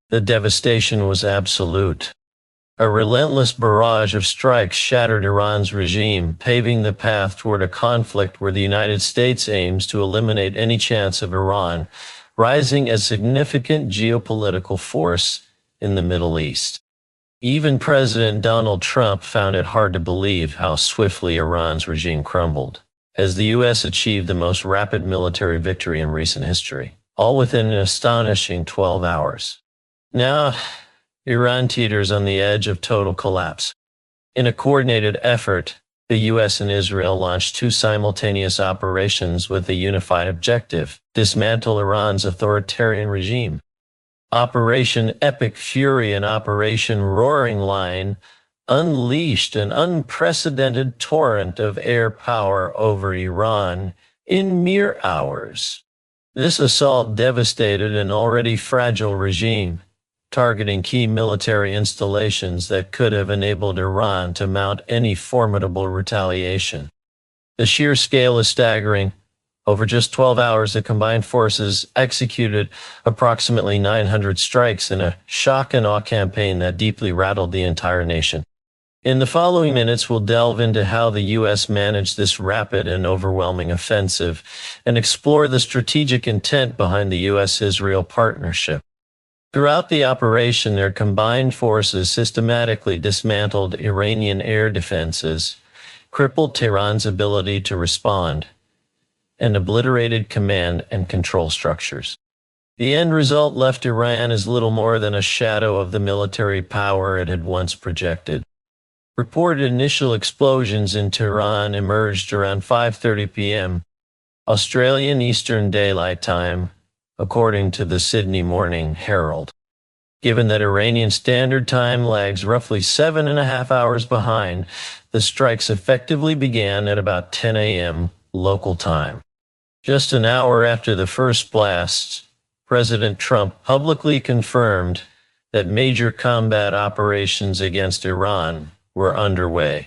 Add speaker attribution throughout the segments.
Speaker 1: The devastation was absolute. A relentless barrage of strikes shattered Iran's regime, paving the path toward a conflict where the United States aims to eliminate any chance of Iran rising as a significant geopolitical force in the Middle East. Even President Donald Trump found it hard to believe how swiftly Iran's regime crumbled, as the U.S. achieved the most rapid military victory in recent history, all within an astonishing 12 hours. Now, Iran teeters on the edge of total collapse. In a coordinated effort, the U.S. and Israel launched two simultaneous operations with a unified objective: dismantle Iran's authoritarian regime. Operation Epic Fury and Operation Roaring Lion unleashed an unprecedented torrent of air power over Iran in mere hours. This assault devastated an already fragile regime, targeting key military installations that could have enabled Iran to mount any formidable retaliation. The sheer scale is staggering. Over just 12 hours, the combined forces executed approximately 900 strikes in a shock and awe campaign that deeply rattled the entire nation. In the following minutes, we'll delve into how the U.S. managed this rapid and overwhelming offensive and explore the strategic intent behind the U.S.-Israel partnership. Throughout the operation, their combined forces systematically dismantled Iranian air defenses, crippled Tehran's ability to respond, and obliterated command and control structures. The end result left Iran as little more than a shadow of the military power it had once projected. Reported initial explosions in Tehran emerged around 5:30 p.m. Australian Eastern Daylight Time, according to the Sydney Morning Herald. Given that Iranian Standard Time lags roughly 7.5 hours behind, the strikes effectively began at about 10 a.m. local time. Just an hour after the first blasts, President Trump publicly confirmed that major combat operations against Iran were underway.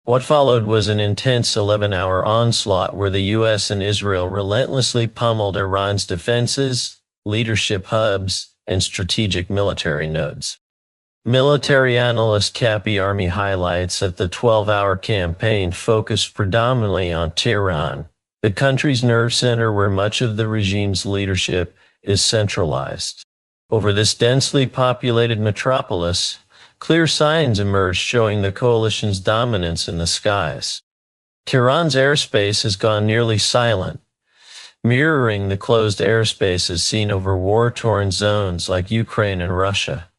Speaker 1: What followed was an intense 11-hour onslaught where the U.S. and Israel relentlessly pummeled Iran's defenses, leadership hubs, and strategic military nodes. Military analyst Cappy Army highlights that the 12-hour campaign focused predominantly on Tehran, the country's nerve center where much of the regime's leadership is centralized. Over this densely populated metropolis, clear signs emerged showing the coalition's dominance in the skies. Tehran's airspace has gone nearly silent, mirroring the closed airspaces seen over war-torn zones like Ukraine and Russia,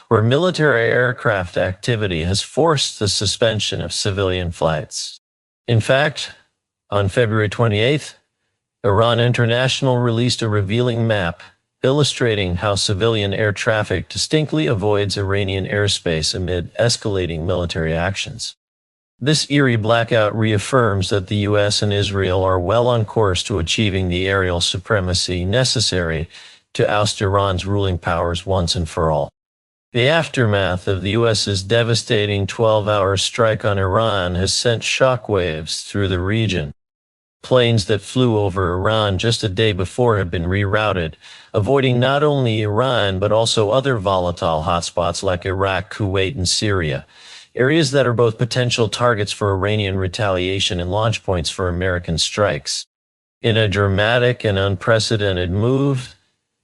Speaker 1: where military aircraft activity has forced the suspension of civilian flights. In fact, on February 28th, Iran International released a revealing map illustrating how civilian air traffic distinctly avoids Iranian airspace amid escalating military actions. This eerie blackout reaffirms that the U.S. and Israel are well on course to achieving the aerial supremacy necessary to oust Iran's ruling powers once and for all. The aftermath of the U.S.'s devastating 12-hour strike on Iran has sent shockwaves through the region. Planes that flew over Iran just a day before have been rerouted, avoiding not only Iran but also other volatile hotspots like Iraq, Kuwait, and Syria, areas that are both potential targets for Iranian retaliation and launch points for American strikes. In a dramatic and unprecedented move,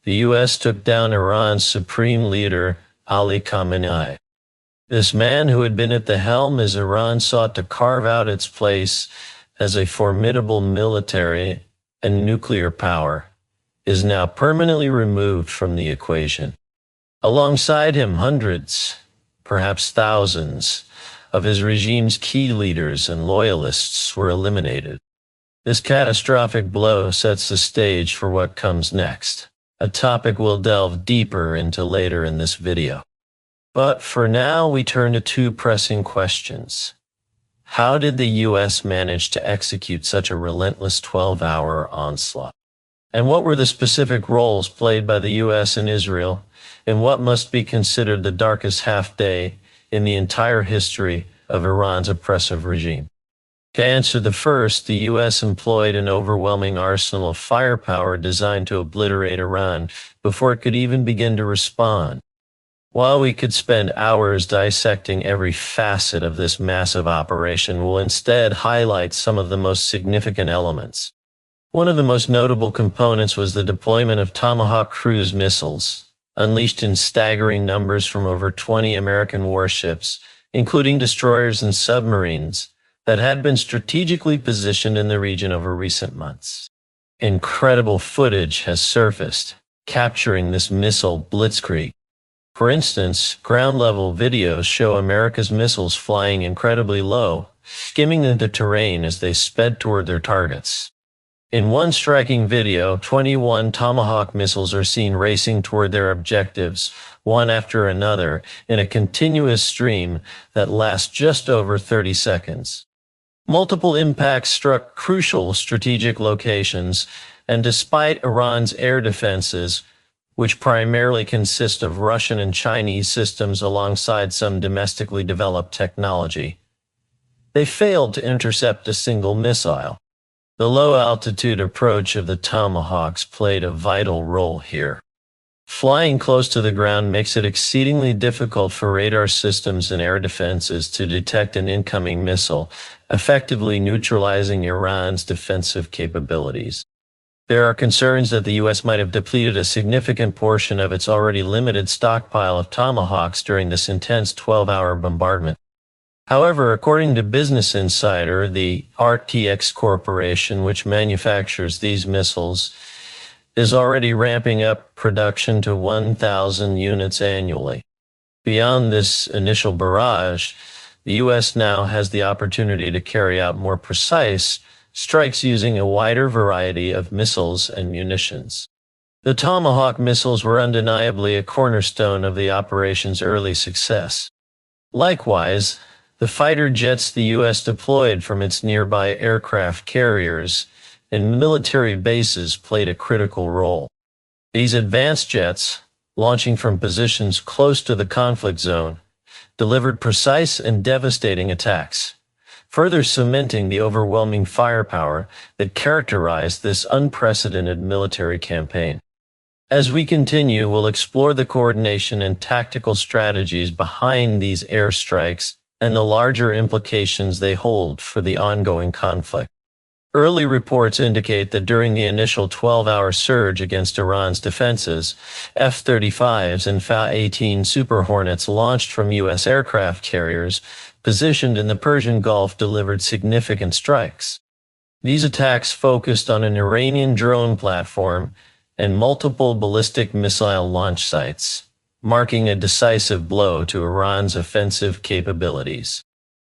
Speaker 1: the U.S. took down Iran's Supreme Leader Ali Kane. This man, who had been at the helm as Iran sought to carve out its place as a formidable military and nuclear power, is now permanently removed from the equation. Alongside him, hundreds, perhaps thousands, of his regime's key leaders and loyalists were eliminated. This catastrophic blow sets the stage for what comes next, a topic we'll delve deeper into later in this video. But for now, we turn to two pressing questions. How did the U.S. manage to execute such a relentless 12-hour onslaught? And what were the specific roles played by the U.S. and Israel in what must be considered the darkest half-day in the entire history of Iran's oppressive regime? To answer the first, the U.S. employed an overwhelming arsenal of firepower designed to obliterate Iran before it could even begin to respond. While we could spend hours dissecting every facet of this massive operation, we'll instead highlight some of the most significant elements. One of the most notable components was the deployment of Tomahawk cruise missiles, unleashed in staggering numbers from over 20 American warships, including destroyers and submarines, that had been strategically positioned in the region over recent months. Incredible footage has surfaced, capturing this missile blitzkrieg. For instance, ground-level videos show America's missiles flying incredibly low, skimming the terrain as they sped toward their targets. In one striking video, 21 Tomahawk missiles are seen racing toward their objectives, one after another, in a continuous stream that lasts just over 30 seconds. Multiple impacts struck crucial strategic locations, and despite Iran's air defenses, which primarily consist of Russian and Chinese systems alongside some domestically developed technology, they failed to intercept a single missile. The low-altitude approach of the Tomahawks played a vital role here. Flying close to the ground makes it exceedingly difficult for radar systems and air defenses to detect an incoming missile, effectively neutralizing Iran's defensive capabilities. There are concerns that the U.S. might have depleted a significant portion of its already limited stockpile of Tomahawks during this intense 12-hour bombardment. However, according to Business Insider, the RTX Corporation, which manufactures these missiles, is already ramping up production to 1,000 units annually. Beyond this initial barrage, the U.S. now has the opportunity to carry out more precise strikes using a wider variety of missiles and munitions. The Tomahawk missiles were undeniably a cornerstone of the operation's early success. Likewise, the fighter jets the U.S. deployed from its nearby aircraft carriers and military bases played a critical role. These advanced jets, launching from positions close to the conflict zone, delivered precise and devastating attacks, further cementing the overwhelming firepower that characterized this unprecedented military campaign. As we continue, we'll explore the coordination and tactical strategies behind these airstrikes and the larger implications they hold for the ongoing conflict. Early reports indicate that during the initial 12-hour surge against Iran's defenses, F-35s and Fa-18 Super Hornets launched from U.S. aircraft carriers positioned in the Persian Gulf delivered significant strikes. These attacks focused on an Iranian drone platform and multiple ballistic missile launch sites, marking a decisive blow to Iran's offensive capabilities.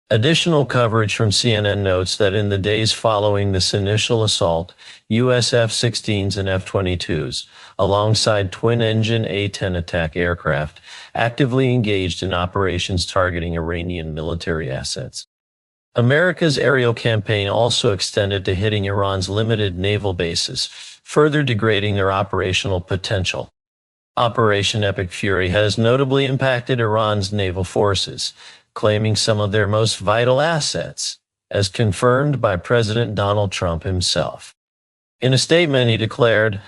Speaker 1: Additional coverage from CNN notes that in the days following this initial assault, U.S. F-16s and F-22s, alongside twin-engine A-10 attack aircraft, actively engaged in operations targeting Iranian military assets. America's aerial campaign also extended to hitting Iran's limited naval bases, further degrading their operational potential. Operation Epic Fury has notably impacted Iran's naval forces, claiming some of their most vital assets, as confirmed by President Donald Trump himself. In a statement, he declared,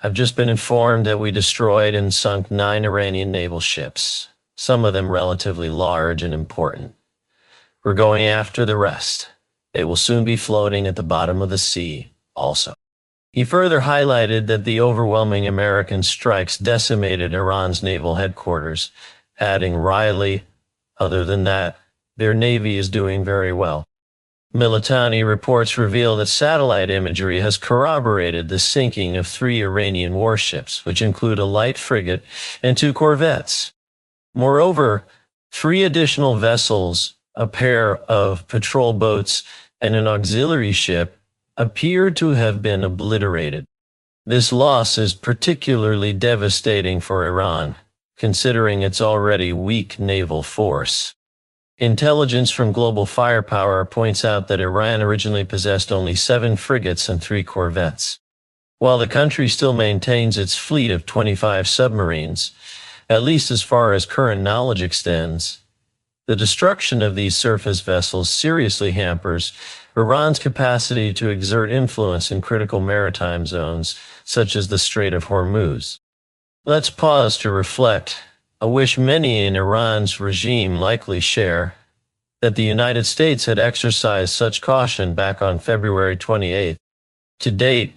Speaker 1: "I've just been informed that we destroyed and sunk 9 Iranian naval ships, some of them relatively large and important. We're going after the rest. They will soon be floating at the bottom of the sea also." He further highlighted that the overwhelming American strikes decimated Iran's naval headquarters, adding wryly, "Other than that, their navy is doing very well." Militani reports reveal that satellite imagery has corroborated the sinking of 3 Iranian warships, which include a light frigate and 2 corvettes. Moreover, 3 additional vessels, a pair of patrol boats, and an auxiliary ship appear to have been obliterated. This loss is particularly devastating for Iran, considering its already weak naval force. Intelligence from Global Firepower points out that Iran originally possessed only 7 frigates and 3 corvettes. While the country still maintains its fleet of 25 submarines, at least as far as current knowledge extends, The destruction of these surface vessels seriously hampers Iran's capacity to exert influence in critical maritime zones, such as the Strait of Hormuz. Let's pause to reflect. I wish many in Iran's regime likely share that the United States had exercised such caution back on February 28. To date,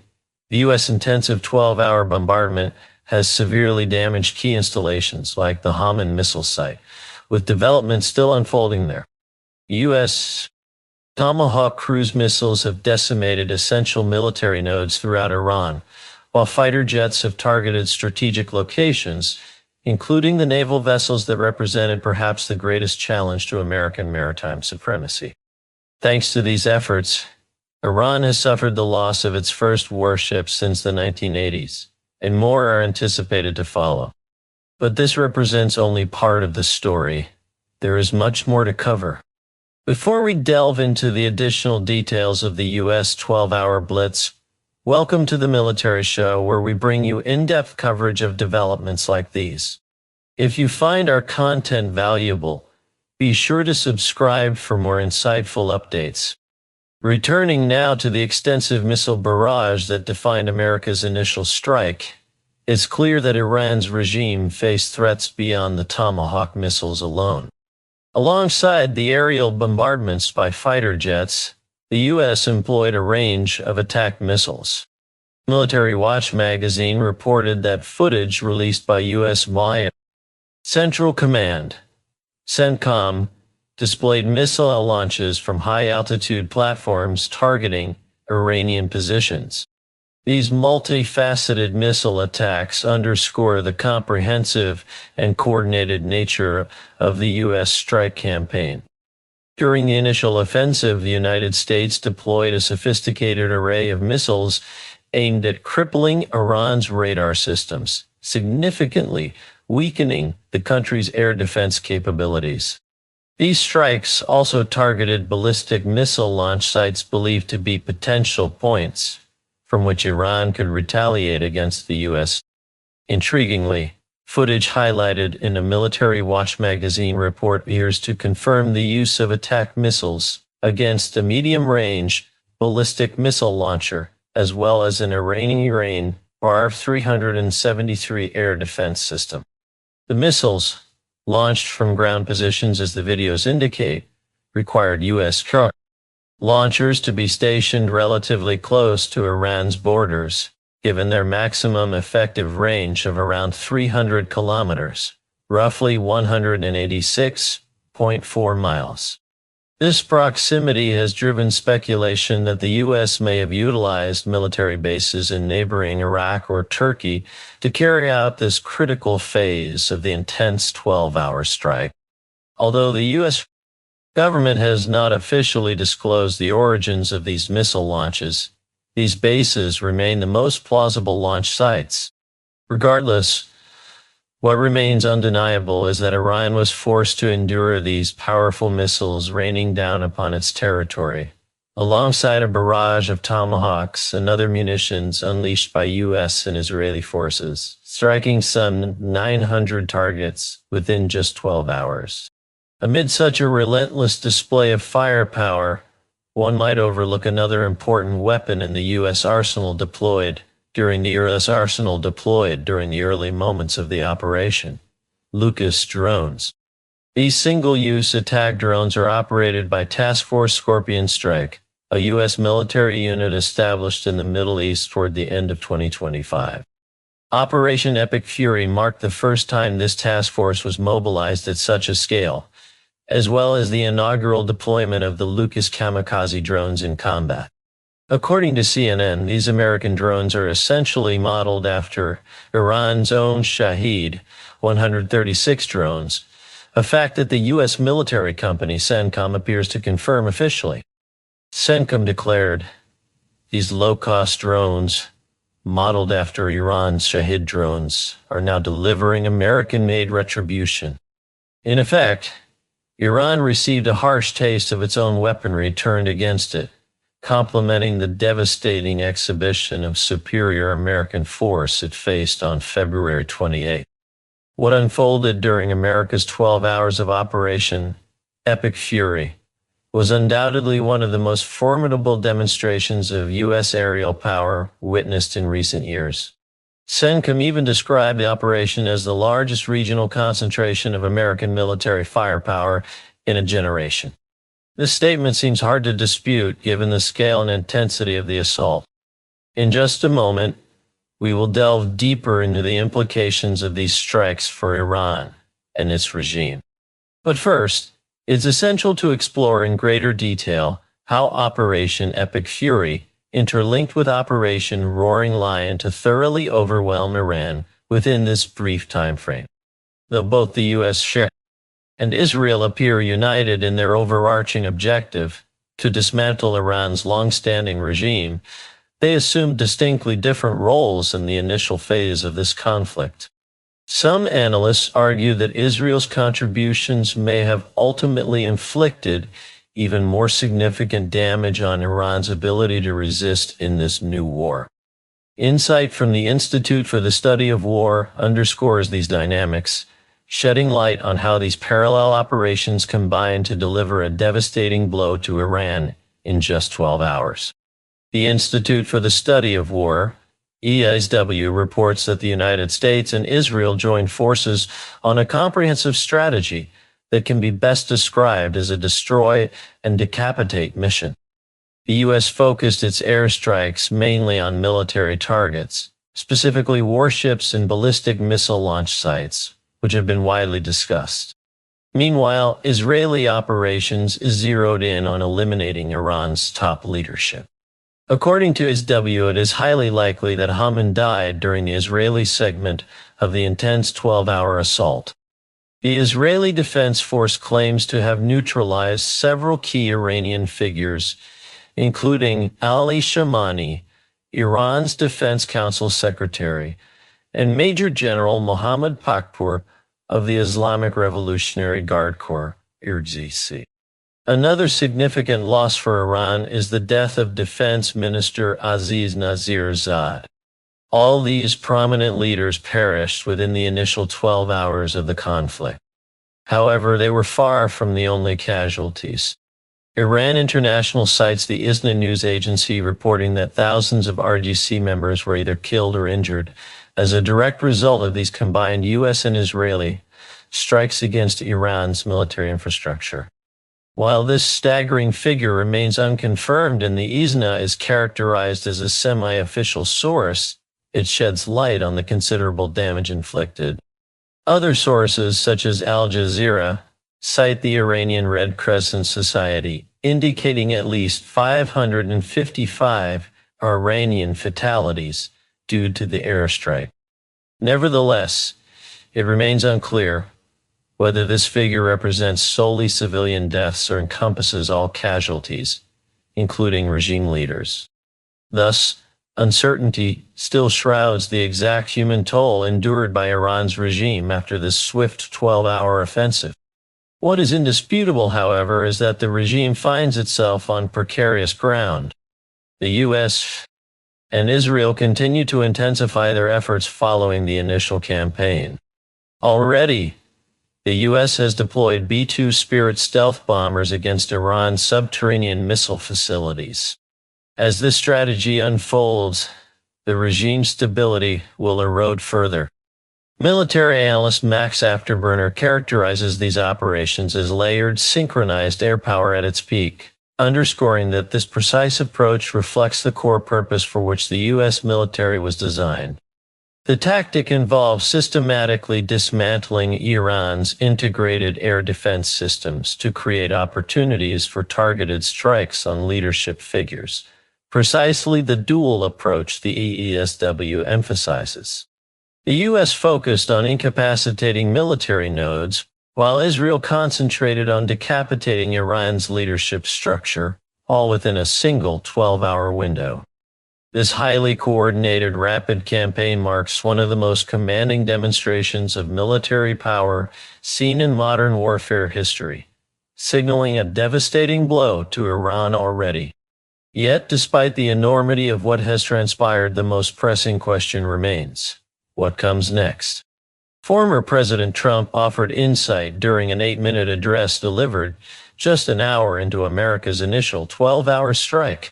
Speaker 1: the U.S. intensive 12-hour bombardment has severely damaged key installations like the Haman missile site, with development still unfolding there. U.S. Tomahawk cruise missiles have decimated essential military nodes throughout Iran, while fighter jets have targeted strategic locations, including the naval vessels that represented perhaps the greatest challenge to American maritime supremacy. Thanks to these efforts, Iran has suffered the loss of its first warships since the 1980s, and more are anticipated to follow. But this represents only part of the story. There is much more to cover. Before we delve into the additional details of the U.S. 12-hour blitz, welcome to the Military Show, where we bring you in-depth coverage of developments like these. If you find our content valuable, be sure to subscribe for more insightful updates. Returning now to the extensive missile barrage that defined America's initial strike, it's clear that Iran's regime faced threats beyond the Tomahawk missiles alone. Alongside the aerial bombardments by fighter jets, the U.S. employed a range of attack missiles. Military Watch magazine reported that footage released by U.S. Central Command, CENTCOM, displayed missile launches from high-altitude platforms targeting Iranian positions. These multifaceted missile attacks underscore the comprehensive and coordinated nature of the U.S. strike campaign. During the initial offensive, the United States deployed a sophisticated array of missiles aimed at crippling Iran's radar systems, significantly weakening the country's air defense capabilities. These strikes also targeted ballistic missile launch sites believed to be potential points from which Iran could retaliate against the U.S. Intriguingly, footage highlighted in a Military Watch magazine report appears to confirm the use of attack missiles against a medium-range ballistic missile launcher, as well as an Iranian BAR-373 air defense system. The missiles, launched from ground positions as the videos indicate, required U.S. launchers to be stationed relatively close to Iran's borders, given their maximum effective range of around 300 kilometers, roughly 186.4 miles. This proximity has driven speculation that the U.S. may have utilized military bases in neighboring Iraq or Turkey to carry out this critical phase of the intense 12-hour strike. Although the U.S. government has not officially disclosed the origins of these missile launches, these bases remain the most plausible launch sites. Regardless, what remains undeniable is that Iran was forced to endure these powerful missiles raining down upon its territory, alongside a barrage of Tomahawks and other munitions unleashed by U.S. and Israeli forces, striking some 900 targets within just 12 hours. Amid such a relentless display of firepower, one might overlook another important weapon in the U.S. arsenal deployed during the early moments of the operation: Lucas drones. These single-use attack drones are operated by Task Force Scorpion Strike, a U.S. military unit established in the Middle East toward the end of 2025. Operation Epic Fury marked the first time this task force was mobilized at such a scale, as well as the inaugural deployment of the Lucas kamikaze drones in combat. According to CNN, these American drones are essentially modeled after Iran's own Shahed 136 drones, a fact that the U.S. military company CENTCOM appears to confirm officially. CENTCOM declared, "These low-cost drones, modeled after Iran's Shahed drones, are now delivering American-made retribution." In effect, Iran received a harsh taste of its own weaponry turned against it, complementing the devastating exhibition of superior American force it faced on February 28. What unfolded during America's 12 hours of operation Epic Fury was undoubtedly one of the most formidable demonstrations of U.S. aerial power witnessed in recent years. CENTCOM even described the operation as the largest regional concentration of American military firepower in a generation. This statement seems hard to dispute given the scale and intensity of the assault. In just a moment, we will delve deeper into the implications of these strikes for Iran and its regime. But first, it's essential to explore in greater detail how Operation Epic Fury interlinked with Operation Roaring Lion to thoroughly overwhelm Iran within this brief time frame. Though both the U.S. and Israel appear united in their overarching objective to dismantle Iran's long-standing regime, they assumed distinctly different roles in the initial phase of this conflict. Some analysts argue that Israel's contributions may have ultimately inflicted even more significant damage on Iran's ability to resist in this new war. Insight from the Institute for the Study of War underscores these dynamics, shedding light on how these parallel operations combine to deliver a devastating blow to Iran in just 12 hours. The Institute for the Study of War, ISW, reports that the United States and Israel joined forces on a comprehensive strategy that can be best described as a destroy and decapitate mission. The U.S. focused its airstrikes mainly on military targets, specifically warships and ballistic missile launch sites, which have been widely discussed. Meanwhile, Israeli operations zeroed in on eliminating Iran's top leadership. According to ISW, it is highly likely that Haman died during the Israeli segment of the intense 12-hour assault. The Israeli Defense Force claims to have neutralized several key Iranian figures, including Ali Shamani, Iran's Defense Council Secretary, and Major General Mohammad Pakpour of the Islamic Revolutionary Guard Corps, IRGC. Another significant loss for Iran is the death of Defense Minister Aziz Nazir-Zad. All these prominent leaders perished within the initial 12 hours of the conflict. However, they were far from the only casualties. Iran International cites the ISNA news agency reporting that thousands of RGC members were either killed or injured as a direct result of these combined U.S. and Israeli strikes against Iran's military infrastructure. While this staggering figure remains unconfirmed and the ISNA is characterized as a semi-official source, it sheds light on the considerable damage inflicted. Other sources, such as Al Jazeera, cite the Iranian Red Crescent Society, indicating at least 555 Iranian fatalities due to the airstrike. Nevertheless, it remains unclear whether this figure represents solely civilian deaths or encompasses all casualties, including regime leaders. Thus, uncertainty still shrouds the exact human toll endured by Iran's regime after this swift 12-hour offensive. What is indisputable, however, is that the regime finds itself on precarious ground. The U.S. and Israel continue to intensify their efforts following the initial campaign. Already, the U.S. has deployed B-2 Spirit stealth bombers against Iran's subterranean missile facilities. As this strategy unfolds, the regime's stability will erode further. Military analyst Max Afterburner characterizes these operations as layered, synchronized air power at its peak, underscoring that this precise approach reflects the core purpose for which the U.S. military was designed. The tactic involves systematically dismantling Iran's integrated air defense systems to create opportunities for targeted strikes on leadership figures, precisely the dual approach the EESW emphasizes. The U.S. focused on incapacitating military nodes, while Israel concentrated on decapitating Iran's leadership structure, all within a single 12-hour window. This highly coordinated, rapid campaign marks one of the most commanding demonstrations of military power seen in modern warfare history, signaling a devastating blow to Iran already. Yet, despite the enormity of what has transpired, the most pressing question remains: what comes next? Former President Trump offered insight during an 8-minute address delivered just an hour into America's initial 12-hour strike.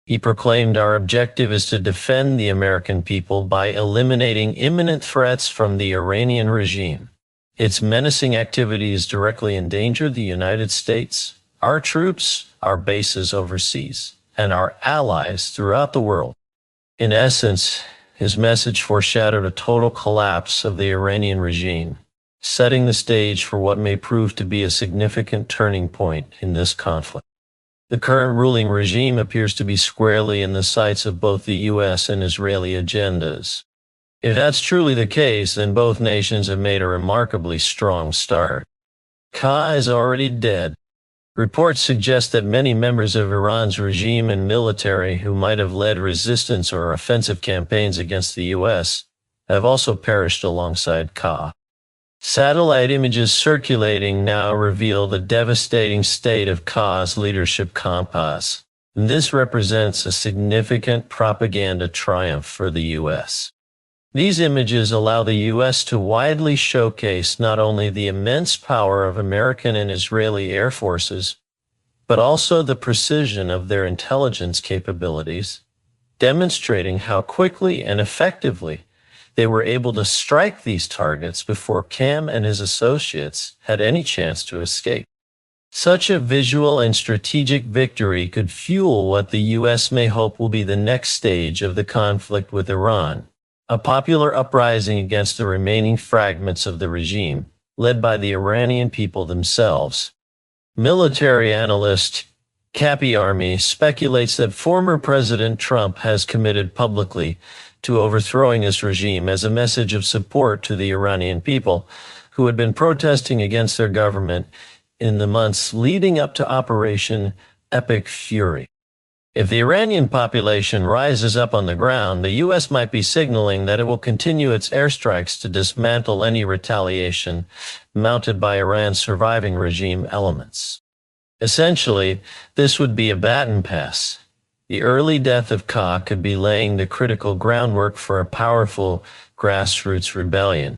Speaker 1: He proclaimed our objective is to defend the American people by eliminating imminent threats from the Iranian regime. Its menacing activities directly endanger the United States, our troops, our bases overseas, and our allies throughout the world. In essence, his message foreshadowed a total collapse of the Iranian regime, setting the stage for what may prove to be a significant turning point in this conflict. The current ruling regime appears to be squarely in the sights of both the U.S. and Israeli agendas. If that's truly the case, then both nations have made a remarkably strong start. Ka is already dead. Reports suggest that many members of Iran's regime and military who might have led resistance or offensive campaigns against the U.S. have also perished alongside Ka. Satellite images circulating now reveal the devastating state of Ka's leadership compass. This represents a significant propaganda triumph for the U.S. These images allow the U.S. to widely showcase not only the immense power of American and Israeli air forces, but also the precision of their intelligence capabilities, demonstrating how quickly and effectively they were able to strike these targets before Cam and his associates had any chance to escape. Such a visual and strategic victory could fuel what the U.S. may hope will be the next stage of the conflict with Iran, a popular uprising against the remaining fragments of the regime, led by the Iranian people themselves. Military analyst Cappy Army speculates that former President Trump has committed publicly to overthrowing this regime as a message of support to the Iranian people who had been protesting against their government in the months leading up to Operation Epic Fury. If the Iranian population rises up on the ground, the U.S. might be signaling that it will continue its airstrikes to dismantle any retaliation mounted by Iran's surviving regime elements. Essentially, this would be a baton pass. The early death of Ka could be laying the critical groundwork for a powerful grassroots rebellion.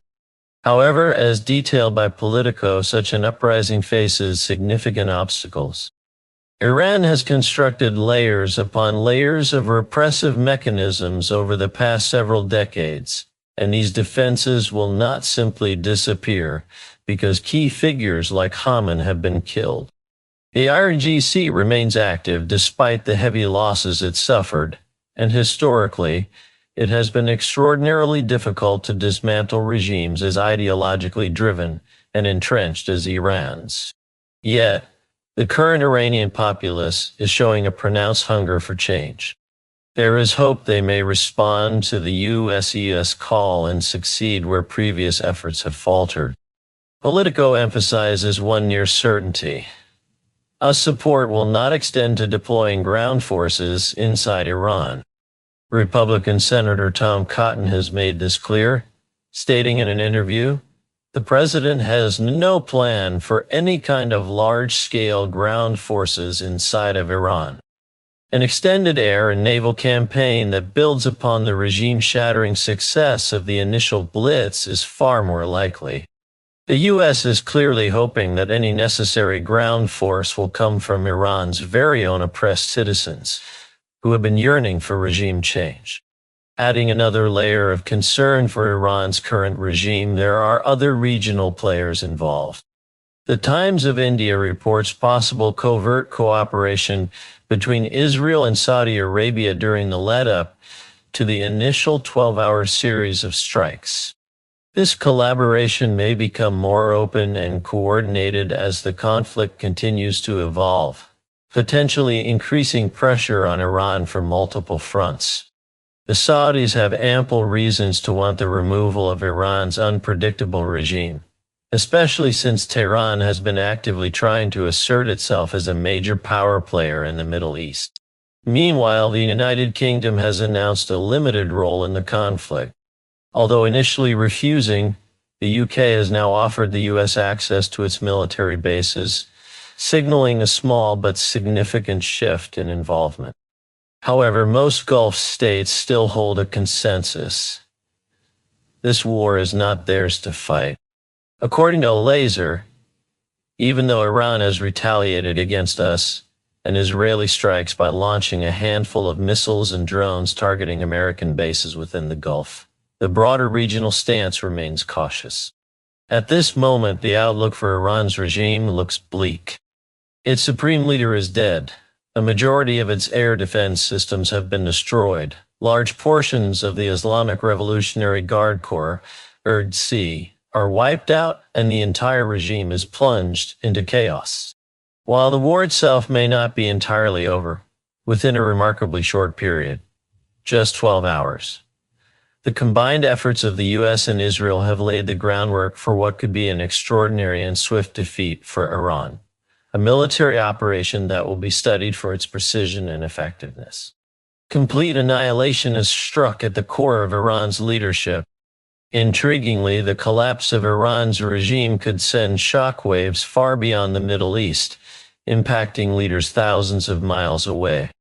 Speaker 1: However, as detailed by Politico, such an uprising faces significant obstacles. Iran has constructed layers upon layers of repressive mechanisms over the past several decades, and these defenses will not simply disappear because key figures like Haman have been killed. The IRGC remains active despite the heavy losses it suffered, and historically, it has been extraordinarily difficult to dismantle regimes as ideologically driven and entrenched as Iran's. Yet, the current Iranian populace is showing a pronounced hunger for change. There is hope they may respond to the U.S. call and succeed where previous efforts have faltered. Politico emphasizes one near certainty. Our support will not extend to deploying ground forces inside Iran. Republican Senator Tom Cotton has made this clear, stating in an interview, "The president has no plan for any kind of large-scale ground forces inside of Iran. An extended air and naval campaign that builds upon the regime-shattering success of the initial blitz is far more likely." The U.S. is clearly hoping that any necessary ground force will come from Iran's very own oppressed citizens, who have been yearning for regime change. Adding another layer of concern for Iran's current regime, there are other regional players involved. The Times of India reports possible covert cooperation between Israel and Saudi Arabia during the lead-up to the initial 12-hour series of strikes. This collaboration may become more open and coordinated as the conflict continues to evolve, potentially increasing pressure on Iran from multiple fronts. The Saudis have ample reasons to want the removal of Iran's unpredictable regime, especially since Tehran has been actively trying to assert itself as a major power player in the Middle East. Meanwhile, the United Kingdom has announced a limited role in the conflict. Although initially refusing, the UK has now offered the US access to its military bases, signaling a small but significant shift in involvement. However, most Gulf states still hold a consensus. This war is not theirs to fight. According to Laser, even though Iran has retaliated against us, and Israeli strikes by launching a handful of missiles and drones targeting American bases within the Gulf, the broader regional stance remains cautious. At this moment, the outlook for Iran's regime looks bleak. Its supreme leader is dead. A majority of its air defense systems have been destroyed. Large portions of the Islamic Revolutionary Guard Corps, IRGC, are wiped out, and the entire regime is plunged into chaos. While the war itself may not be entirely over, within a remarkably short period, just 12 hours, the combined efforts of the U.S. and Israel have laid the groundwork for what could be an extraordinary and swift defeat for Iran, a military operation that will be studied for its precision and effectiveness. Complete annihilation is struck at the core of Iran's leadership. Intriguingly, the collapse of Iran's regime could send shockwaves far beyond the Middle East, impacting leaders thousands of miles away.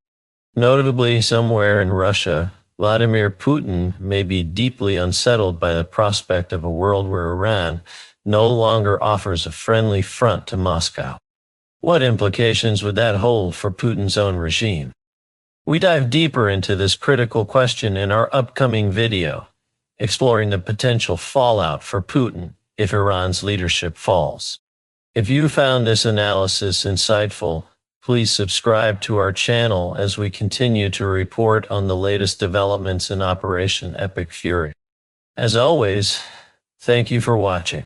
Speaker 1: Notably, somewhere in Russia, Vladimir Putin may be deeply unsettled by the prospect of a world where Iran no longer offers a friendly front to Moscow. What implications would that hold for Putin's own regime? We dive deeper into this critical question in our upcoming video, exploring the potential fallout for Putin if Iran's leadership falls. If you found this analysis insightful, please subscribe to our channel as we continue to report on the latest developments in Operation Epic Fury. As always, thank you for watching.